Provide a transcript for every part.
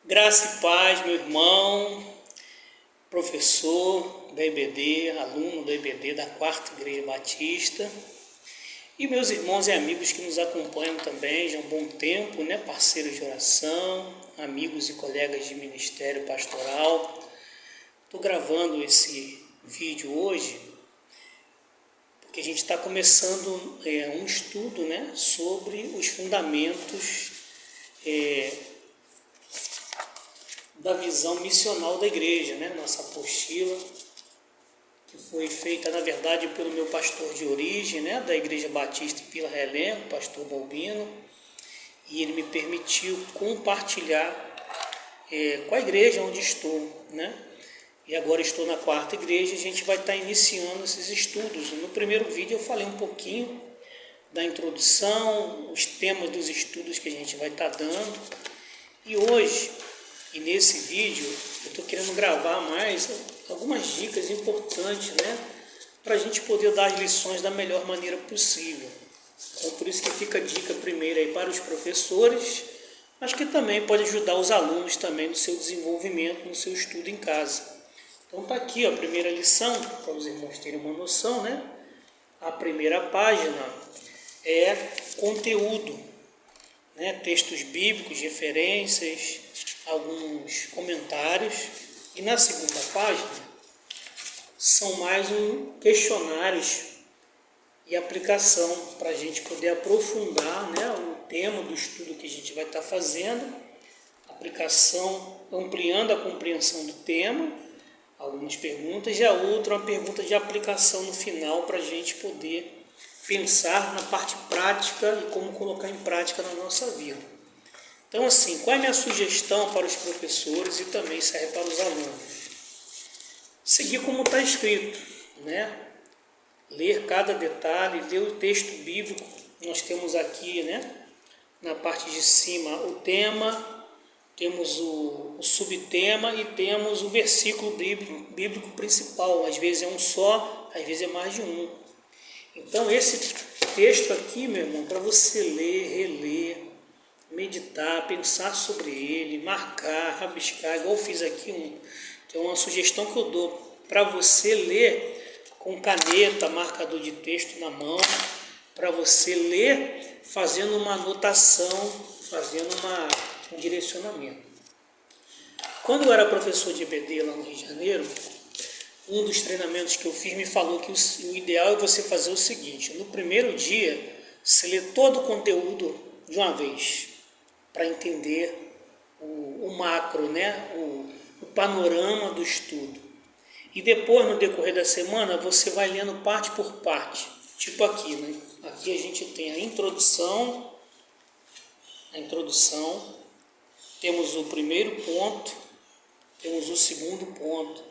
Graça e paz, meu irmão, professor da EBD, aluno da EBD da Quarta Igreja Batista, e meus irmãos e amigos que nos acompanham também já há um bom tempo, parceiros de oração, amigos e colegas de ministério pastoral. Estou gravando esse vídeo hoje porque a gente está começando um estudo sobre os fundamentos da visão missional da igreja, nossa apostila, que foi feita, na verdade, pelo meu pastor de origem, da Igreja Batista em Vila Relém, o pastor Balbino, e ele me permitiu compartilhar com a igreja onde estou, E agora estou na quarta igreja, a gente vai estar iniciando esses estudos. No primeiro vídeo eu falei um pouquinho da introdução, os temas dos estudos que a gente vai estar dando, e hoje, e nesse vídeo, eu estou querendo gravar mais algumas dicas importantes, para a gente poder dar as lições da melhor maneira possível. Então, por isso que fica a dica primeiro aí para os professores, mas que também pode ajudar os alunos também no seu desenvolvimento, no seu estudo em casa. Então, está aqui a primeira lição, para os irmãos terem uma noção, A primeira página é conteúdo, textos bíblicos, referências, alguns comentários, e na segunda página são mais questionários e aplicação para a gente poder aprofundar o tema do estudo que a gente vai estar fazendo, aplicação ampliando a compreensão do tema, algumas perguntas, e a outra uma pergunta de aplicação no final para a gente poder pensar na parte prática e como colocar em prática na nossa vida. Então, assim, qual é a minha sugestão para os professores e também serve para os alunos? Seguir como está escrito, Ler cada detalhe, ler o texto bíblico. Nós temos aqui, na parte de cima, o tema, temos o subtema e temos o versículo bíblico principal. Às vezes é um só, às vezes é mais de um. Então, esse texto aqui, meu irmão, para você ler, reler, meditar, pensar sobre ele, marcar, rabiscar, igual eu fiz aqui, que é uma sugestão que eu dou para você ler com caneta, marcador de texto na mão, para você ler fazendo uma anotação, fazendo um direcionamento. Quando eu era professor de EBD lá no Rio de Janeiro, um dos treinamentos que eu fiz me falou que o ideal é você fazer o seguinte: no primeiro dia, você lê todo o conteúdo de uma vez, para entender o macro, o panorama do estudo. E depois, no decorrer da semana, você vai lendo parte por parte. Tipo aqui, Aqui a gente tem a introdução, temos o primeiro ponto, temos o segundo ponto.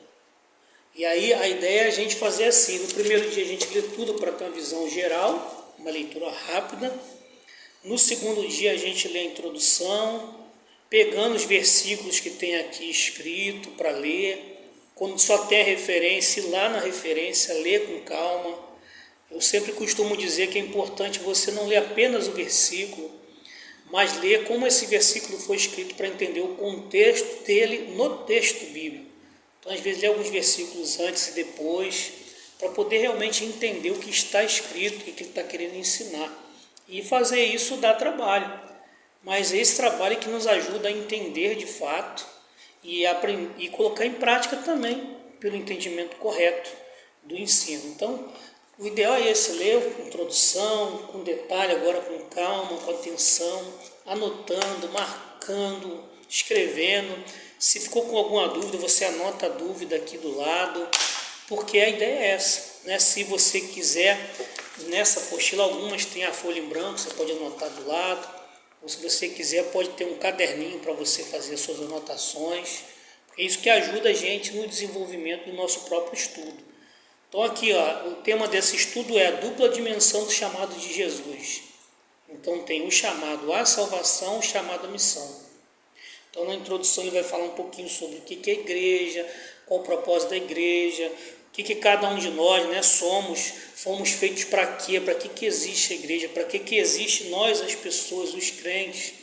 E aí a ideia é a gente fazer assim: no primeiro dia a gente lê tudo para ter uma visão geral, uma leitura rápida. No segundo dia a gente lê a introdução, pegando os versículos que tem aqui escrito para ler. Quando só tem a referência, ir lá na referência, ler com calma. Eu sempre costumo dizer que é importante você não ler apenas o versículo, mas ler como esse versículo foi escrito para entender o contexto dele no texto bíblico. Então, às vezes, ler alguns versículos antes e depois, para poder realmente entender o que está escrito, o que ele está querendo ensinar. E fazer isso dá trabalho, mas esse trabalho é que nos ajuda a entender de fato e colocar em prática também, pelo entendimento correto do ensino. Então, o ideal é esse: ler com introdução, com detalhe, agora com calma, com atenção, anotando, marcando, escrevendo. Se ficou com alguma dúvida, você anota a dúvida aqui do lado, porque a ideia é essa, Se você quiser, nessa apostila, algumas tem a folha em branco, você pode anotar do lado, ou se você quiser pode ter um caderninho para você fazer as suas anotações, porque é isso que ajuda a gente no desenvolvimento do nosso próprio estudo. Então aqui, o tema desse estudo é a dupla dimensão do chamado de Jesus. Então tem o chamado à salvação, o chamado à missão. Então na introdução ele vai falar um pouquinho sobre o que é a igreja, qual o propósito da igreja, o que cada um de nós fomos feitos para quê, para que existe a igreja, para que existe nós, as pessoas, os crentes,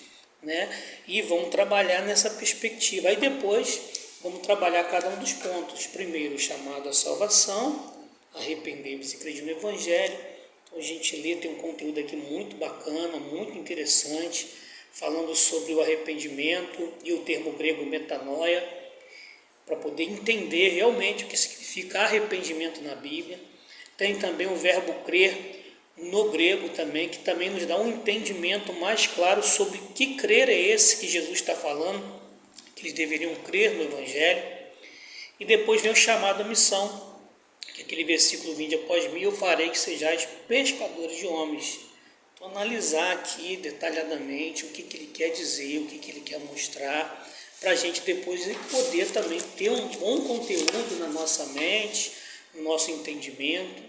né? E vamos trabalhar nessa perspectiva. Aí depois vamos trabalhar cada um dos pontos. Primeiro, chamado à salvação, arrepender-vos e crer no Evangelho. Então a gente lê, tem um conteúdo aqui muito bacana, muito interessante, falando sobre o arrependimento e o termo grego metanoia, para poder entender realmente o que significa arrependimento na Bíblia. Tem também o verbo crer no grego também, que também nos dá um entendimento mais claro sobre que crer é esse que Jesus está falando, que eles deveriam crer no Evangelho. E depois vem o chamado à missão, que é aquele versículo: vinde após mim, eu farei que sejais pescadores de homens. Então, analisar aqui detalhadamente o que ele quer dizer, o que ele quer mostrar, para a gente depois poder também ter um bom conteúdo na nossa mente, no nosso entendimento,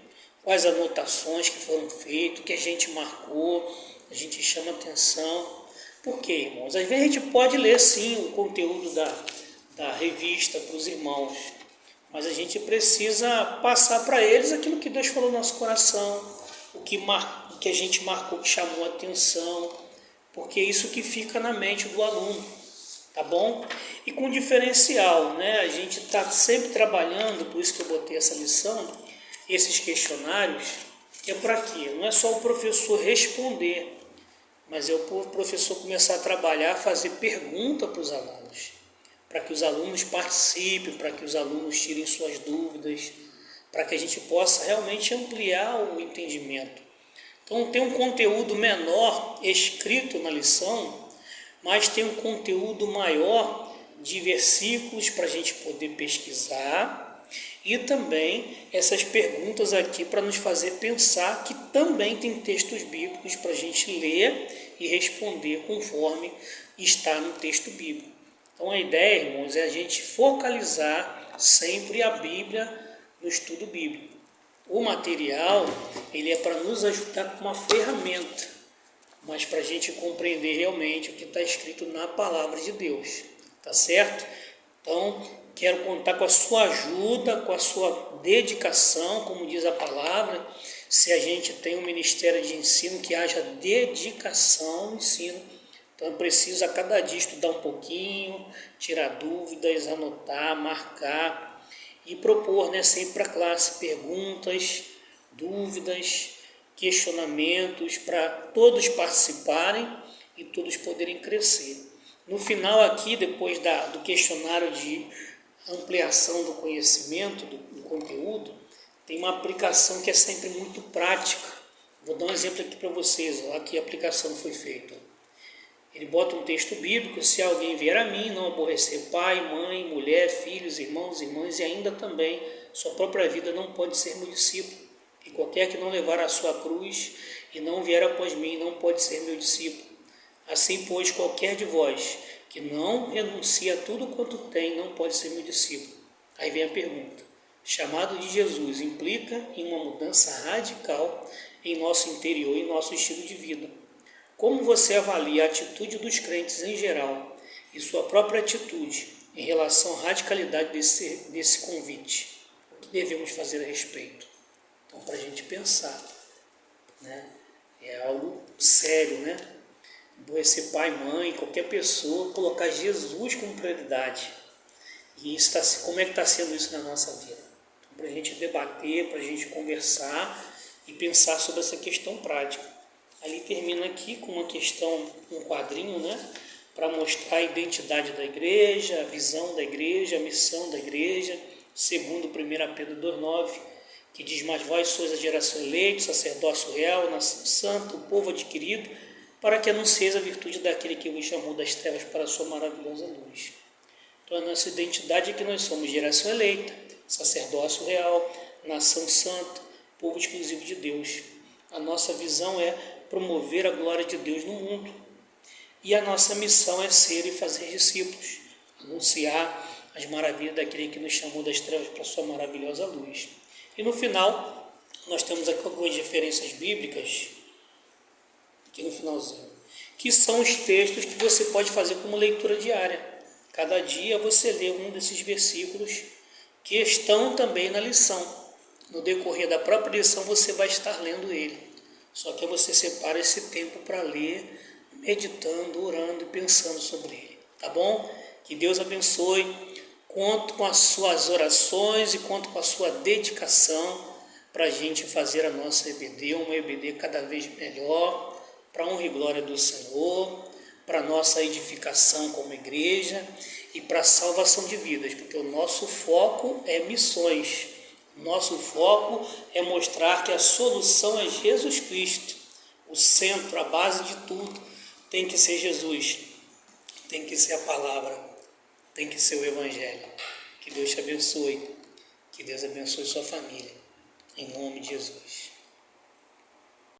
quais anotações que foram feitas, o que a gente marcou, a gente chama atenção. Por quê, irmãos? Às vezes a gente pode ler sim o conteúdo da revista para os irmãos, mas a gente precisa passar para eles aquilo que Deus falou no nosso coração, o que a gente marcou, que chamou a atenção, porque é isso que fica na mente do aluno, tá bom? E com diferencial, né? A gente está sempre trabalhando, por isso que eu botei essa lição, esses questionários, é para quê? Não é só o professor responder, mas é o professor começar a trabalhar, fazer pergunta para os alunos, para que os alunos participem, para que os alunos tirem suas dúvidas, para que a gente possa realmente ampliar o entendimento. Então tem um conteúdo menor escrito na lição, mas tem um conteúdo maior de versículos para a gente poder pesquisar, e também essas perguntas aqui para nos fazer pensar que também tem textos bíblicos para a gente ler e responder conforme está no texto bíblico. Então a ideia, irmãos, é a gente focalizar sempre a Bíblia no estudo bíblico. O material, ele é para nos ajudar com uma ferramenta, mas para a gente compreender realmente o que está escrito na palavra de Deus, tá certo? Então, quero contar com a sua ajuda, com a sua dedicação, como diz a palavra. Se a gente tem um ministério de ensino, que haja dedicação no ensino. Então, eu preciso a cada dia estudar um pouquinho, tirar dúvidas, anotar, marcar e propor, né, sempre para a classe perguntas, dúvidas, questionamentos, para todos participarem e todos poderem crescer. No final aqui, depois do questionário de ampliação do conhecimento, do conteúdo, tem uma aplicação que é sempre muito prática. Vou dar um exemplo aqui para vocês, olha que a aplicação foi feita. Ele bota um texto bíblico: se alguém vier a mim, não aborrecer pai, mãe, mulher, filhos, irmãos, irmãs, e ainda também sua própria vida, não pode ser meu discípulo. E qualquer que não levar a sua cruz e não vier após mim, não pode ser meu discípulo. Assim, pois, qualquer de vós que não renuncia a tudo quanto tem, não pode ser meu discípulo. Aí vem a pergunta: chamado de Jesus implica em uma mudança radical em nosso interior e nosso estilo de vida. Como você avalia a atitude dos crentes em geral e sua própria atitude em relação à radicalidade desse convite? O que devemos fazer a respeito? Então, para a gente pensar, né? É algo sério, né? Aborrecer pai, mãe, qualquer pessoa, colocar Jesus como prioridade. E isso como é que está sendo isso na nossa vida? Então, para a gente debater, para a gente conversar e pensar sobre essa questão prática. Ali termina aqui com uma questão, um quadrinho, né? Para mostrar a identidade da igreja, a visão da igreja, a missão da igreja, segundo 1 Pedro 2,9, que diz: mas vós sois a geração eleita, sacerdócio real, nação santa, o povo adquirido, para que anuncieis a virtude daquele que vos chamou das trevas para a sua maravilhosa luz. Então a nossa identidade é que nós somos geração eleita, sacerdócio real, nação santa, povo exclusivo de Deus. A nossa visão é promover a glória de Deus no mundo. E a nossa missão é ser e fazer discípulos, anunciar as maravilhas daquele que nos chamou das trevas para a sua maravilhosa luz. E no final, nós temos aqui algumas referências bíblicas, aqui no finalzinho, que são os textos que você pode fazer como leitura diária. Cada dia você lê um desses versículos que estão também na lição. No decorrer da própria lição você vai estar lendo ele. Só que você separa esse tempo para ler, meditando, orando e pensando sobre ele, tá bom? Que Deus abençoe. Conto com as suas orações e conto com a sua dedicação para a gente fazer a nossa EBD, uma EBD cada vez melhor, para honra e glória do Senhor, para nossa edificação como igreja e para a salvação de vidas, porque o nosso foco é missões, nosso foco é mostrar que a solução é Jesus Cristo, o centro, a base de tudo tem que ser Jesus, tem que ser a palavra, tem que ser o Evangelho. Que Deus te abençoe, que Deus abençoe sua família, em nome de Jesus.